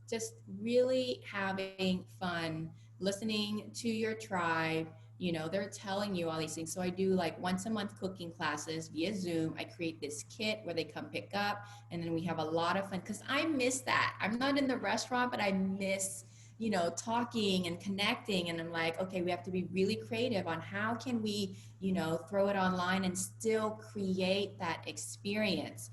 just really having fun listening to your tribe. You know, they're telling you all these things. So I do like once a month cooking classes via Zoom. I create this kit where they come pick up, and then we have a lot of fun because I miss that. I'm not in the restaurant, but I miss, you know, talking and connecting. And I'm like, okay, we have to be really creative on how can we, you know, throw it online and still create that experience.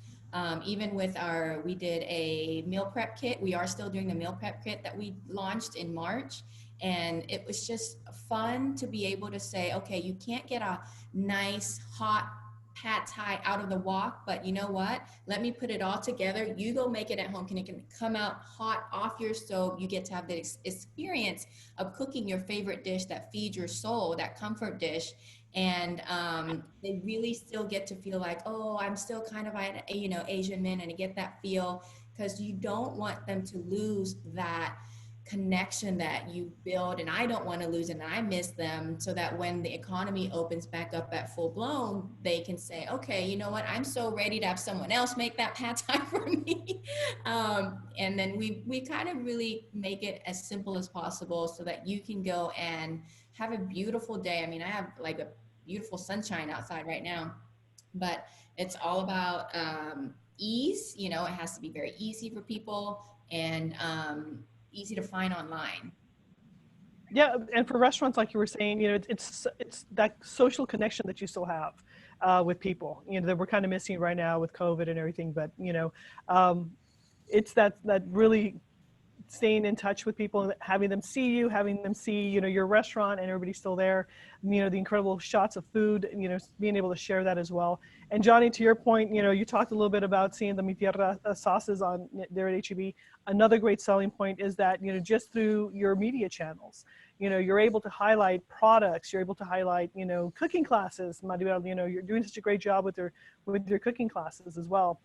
Even with we did a meal prep kit. We are still doing the meal prep kit that we launched in March. And it was just fun to be able to say, okay, you can't get a nice hot pad thai out of the wok, but you know what? Let me put it all together. You go make it at home. It can come out hot off your stove. You get to have the experience of cooking your favorite dish that feeds your soul, that comfort dish. And they really still get to feel like, oh, I'm still kind of, you know, Asian Mint, and to get that feel, because you don't want them to lose that connection that you build, and I don't want to lose it, and I miss them, so that when the economy opens back up at full blown, they can say, okay, you know what, I'm so ready to have someone else make that pad thai for me. And then we kind of really make it as simple as possible so that you can go and have a beautiful day. I mean, I have like a beautiful sunshine outside right now, but it's all about ease. You know, it has to be very easy for people, and easy to find online. Yeah, and for restaurants, like you were saying, you know, it's that social connection that you still have with people, you know, that we're kind of missing right now with COVID and everything. But you know, it's that really staying in touch with people, having them see you, having them see, you know, your restaurant and everybody's still there, you know, the incredible shots of food, you know, being able to share that as well. And Johnny, to your point, you know, you talked a little bit about seeing the Mi Tierra sauces on there at H-E-B. Another great selling point is that, you know, just through your media channels, you know, you're able to highlight products, you're able to highlight, you know, cooking classes. Maribel, you know, you're doing such a great job with your cooking classes as well.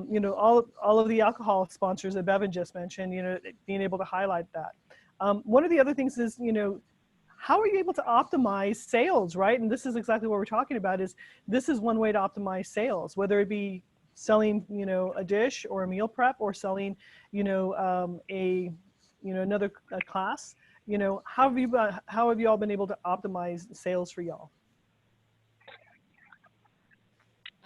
You know, all of the alcohol sponsors that Bevan just mentioned, you know, being able to highlight that. One of the other things is, you know, how are you able to optimize sales, right? And this is exactly what we're talking about, is this is one way to optimize sales, whether it be selling, you know, a dish or a meal prep, or selling, you know, another class. You know, how have you all been able to optimize sales for y'all?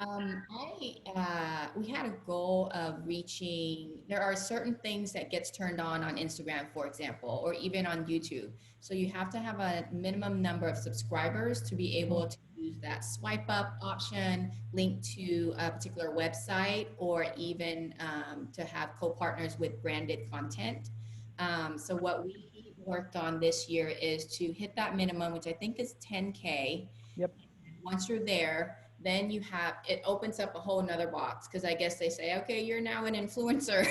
We had a goal of reaching, there are certain things that gets turned on Instagram, for example, or even on YouTube. So you have to have a minimum number of subscribers to be able to use that swipe up option, link to a particular website, or even to have co-partners with branded content. So what we worked on this year is to hit that minimum, which I think is 10K. Yep. Once you're there, then you have, it opens up a whole nother box, because I guess they say, okay, you're now an influencer.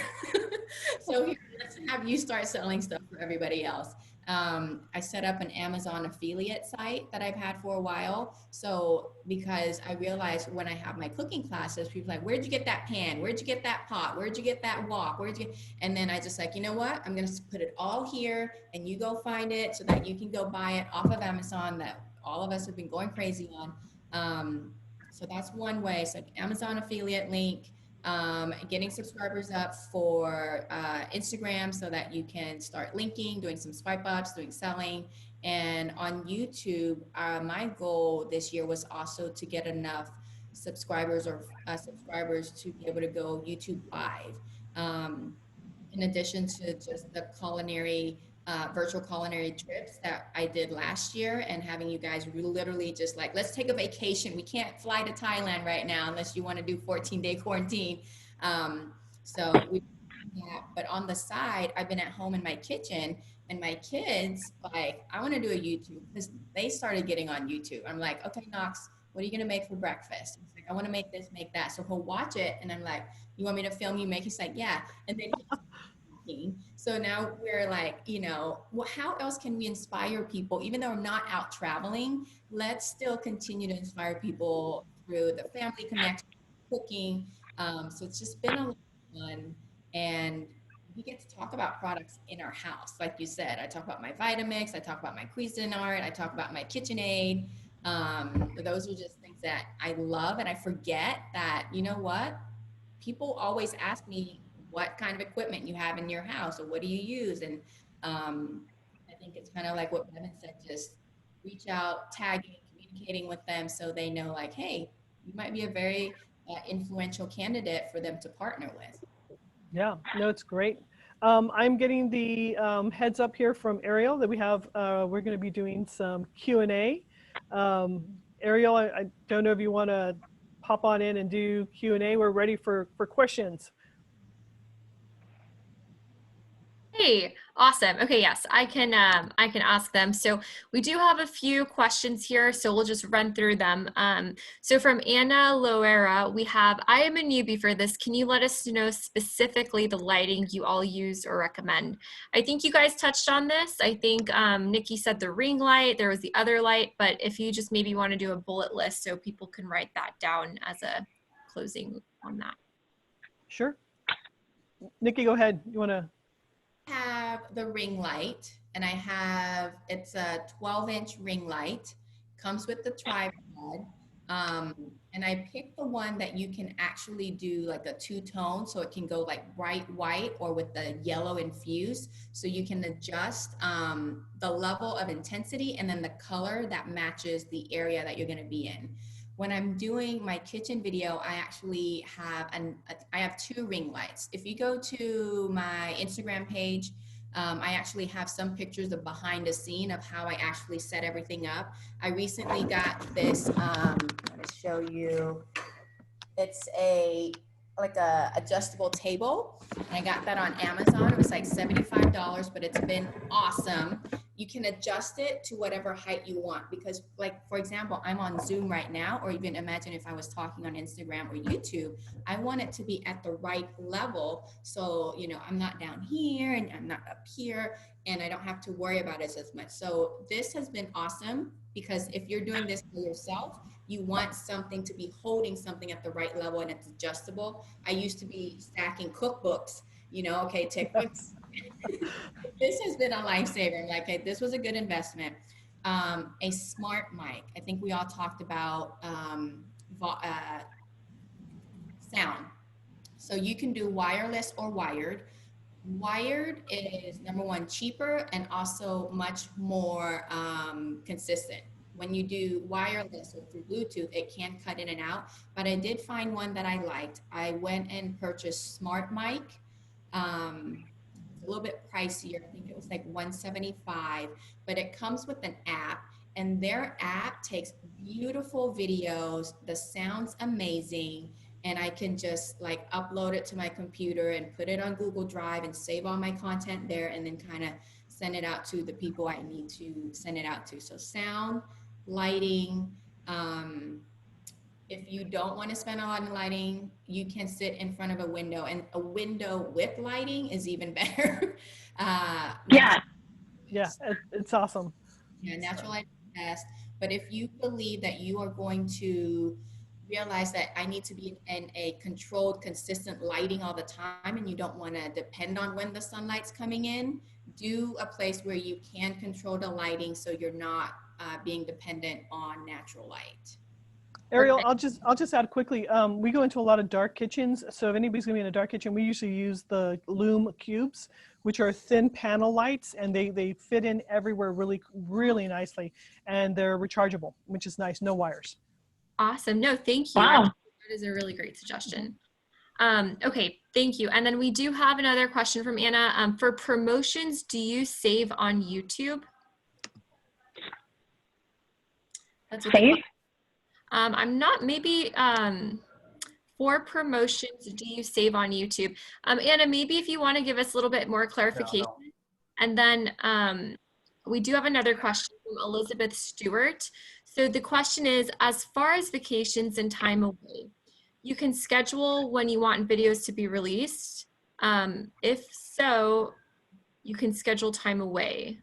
So here, let's have you start selling stuff for everybody else. I set up an Amazon affiliate site that I've had for a while. So because I realized when I have my cooking classes, people are like, where'd you get that pan? Where'd you get that pot? Where'd you get that wok? Where'd you get? And then I just like, you know what? I'm going to put it all here and you go find it so that you can go buy it off of Amazon that all of us have been going crazy on. So that's one way. So Amazon affiliate link, getting subscribers up for Instagram so that you can start linking, doing some swipe ups, doing selling. And on YouTube, my goal this year was also to get enough subscribers to be able to go YouTube live. In addition to just the culinary virtual culinary trips that I did last year, and having you guys literally just like, let's take a vacation. We can't fly to Thailand right now unless you want to do 14-day quarantine. But on the side, I've been at home in my kitchen, and my kids, like, I want to do a YouTube, because they started getting on YouTube. I'm like, okay, Knox, what are you going to make for breakfast? He's like, I want to make this, make that. So he'll watch it, and I'm like, you want me to film you make? He's like, yeah. And then so now we're like, you know, well, how else can we inspire people? Even though I'm not out traveling, let's still continue to inspire people through the family connection, cooking. So it's just been a lot of fun. And we get to talk about products in our house. Like you said, I talk about my Vitamix, I talk about my Cuisinart, I talk about my KitchenAid. Those are just things that I love. And I forget that, you know what? People always ask me, what kind of equipment you have in your house, or what do you use? And I think it's kind of like what Bevan said, just reach out, tagging, communicating with them so they know, like, hey, you might be a very influential candidate for them to partner with. Yeah, no, it's great. I'm getting the heads up here from Ariel that we have, we're going to be doing some Q&A. Ariel, I don't know if you want to pop on in and do Q&A. We're ready for questions. Hey, awesome. Okay, yes, I can ask them. So we do have a few questions here, so we'll just run through them. So from Anna Loera, we have, I am a newbie for this. Can you let us know specifically the lighting you all use or recommend? I think you guys touched on this. I think Nikki said the ring light, there was the other light, but if you just maybe want to do a bullet list so people can write that down as a closing on that. Sure. Nikki, go ahead. You want to? Have the ring light, and it's a 12-inch ring light, comes with the tripod, and I picked the one that you can actually do like a two-tone, so it can go like bright white or with the yellow infused, so you can adjust the level of intensity and then the color that matches the area that you're going to be in. When I'm doing my kitchen video, I actually have I have two ring lights. If you go to my Instagram page, I actually have some pictures of behind the scene of how I actually set everything up. I recently got this, I'm gonna show you. It's like a adjustable table. And I got that on Amazon. It was like $75, but it's been awesome. You can adjust it to whatever height you want, because, like, for example, I'm on Zoom right now, or even imagine if I was talking on Instagram or YouTube, I want it to be at the right level. So, you know, I'm not down here and I'm not up here, and I don't have to worry about it as much. So this has been awesome, because if you're doing this for yourself, you want something to be holding something at the right level, and it's adjustable. I used to be stacking cookbooks, you know, okay, take books. This has been a lifesaver. Like, okay, this was a good investment. A smart mic. I think we all talked about sound. So you can do wireless or wired. Wired is, number one, cheaper and also much more consistent. when you do wireless or through Bluetooth, it can cut in and out. But I did find one that I liked. I went and purchased Smart Mic. It's a little bit pricier. I think it was like $175, but it comes with an app, and their app takes beautiful videos. The sound's amazing. And I can just like upload it to my computer and put it on Google Drive and save all my content there, and then kind of send it out to the people I need to send it out to. So sound, lighting. If you don't want to spend a lot on lighting, you can sit in front of a window, and a window with lighting is even better. Yeah. Yeah, it's awesome. Yeah, natural light is best. But if you believe that you are going to realize that I need to be in a controlled, consistent lighting all the time, and you don't want to depend on when the sunlight's coming in, do a place where you can control the lighting so you're not being dependent on natural light. Ariel, I'll just add quickly. We go into a lot of dark kitchens, so if anybody's gonna be in a dark kitchen, we usually use the Lume Cubes, which are thin panel lights, and they fit in everywhere really nicely, and they're rechargeable, which is nice. No wires. Awesome. No, thank you. Wow. That is a really great suggestion. Okay, thank you. And then we do have another question from Anna. For promotions, do you save on YouTube? That's what Save? I'm not, maybe for promotions, do you save on YouTube? Anna, maybe if you want to give us a little bit more clarification. And then we do have another question from Elizabeth Stewart. So the question is, as far as vacations and time away, you can schedule when you want videos to be released. If so, you can schedule time away.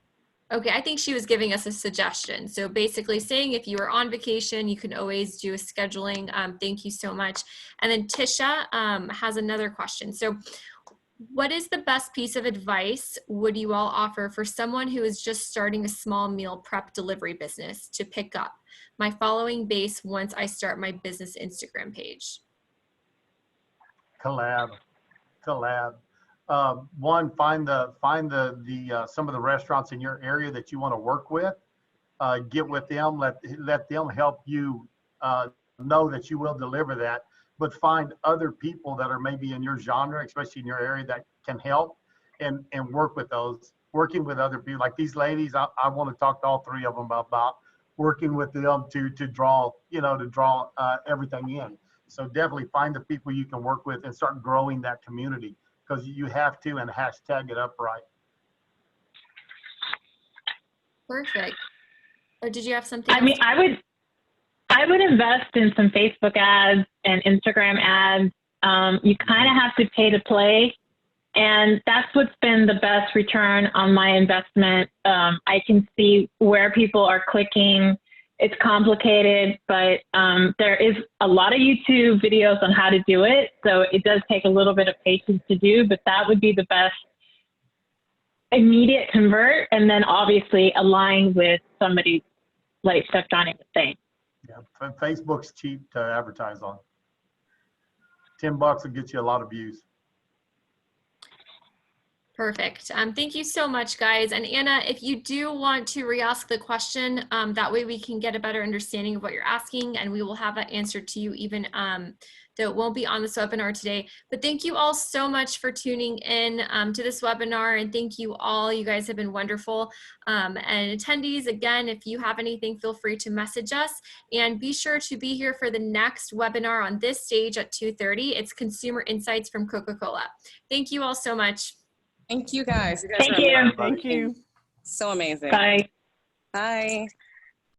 Okay, I think she was giving us a suggestion. So basically saying if you are on vacation, you can always do a scheduling. Thank you so much. And then Tisha has another question. So what is the best piece of advice would you all offer for someone who is just starting a small meal prep delivery business to pick up my following base once I start my business Instagram page? Collab. One, find the some of the restaurants in your area that you want to work with. Get with them. Let them help you know that you will deliver that. But find other people that are maybe in your genre, especially in your area, that can help and work with those. Working with other people, like these ladies, I want to talk to all three of them about working with them to draw everything in. So definitely find the people you can work with and start growing that community, because you have to, and hashtag it up right. Perfect. Or did you have something I mean, I would invest in some Facebook ads and Instagram ads. You kind of have to pay to play, and that's what's been the best return on my investment. I can see where people are clicking. It's complicated, but there is a lot of YouTube videos on how to do it. So it does take a little bit of patience to do, but that would be the best immediate convert. And then obviously align with somebody like Chef Johnny was saying. Yeah, Facebook's cheap to advertise on. $10 will get you a lot of views. Perfect. Thank you so much, guys. And Anna, if you do want to re-ask the question, that way we can get a better understanding of what you're asking, and we will have that answer to you even though it won't be on this webinar today. But thank you all so much for tuning in to this webinar, and thank you all. You guys have been wonderful. And attendees, again, if you have anything, feel free to message us, and be sure to be here for the next webinar on this stage at 2:30. It's Consumer Insights from Coca-Cola. Thank you all so much. Thank you guys. Thank you. Thank you. So amazing. Bye. Bye.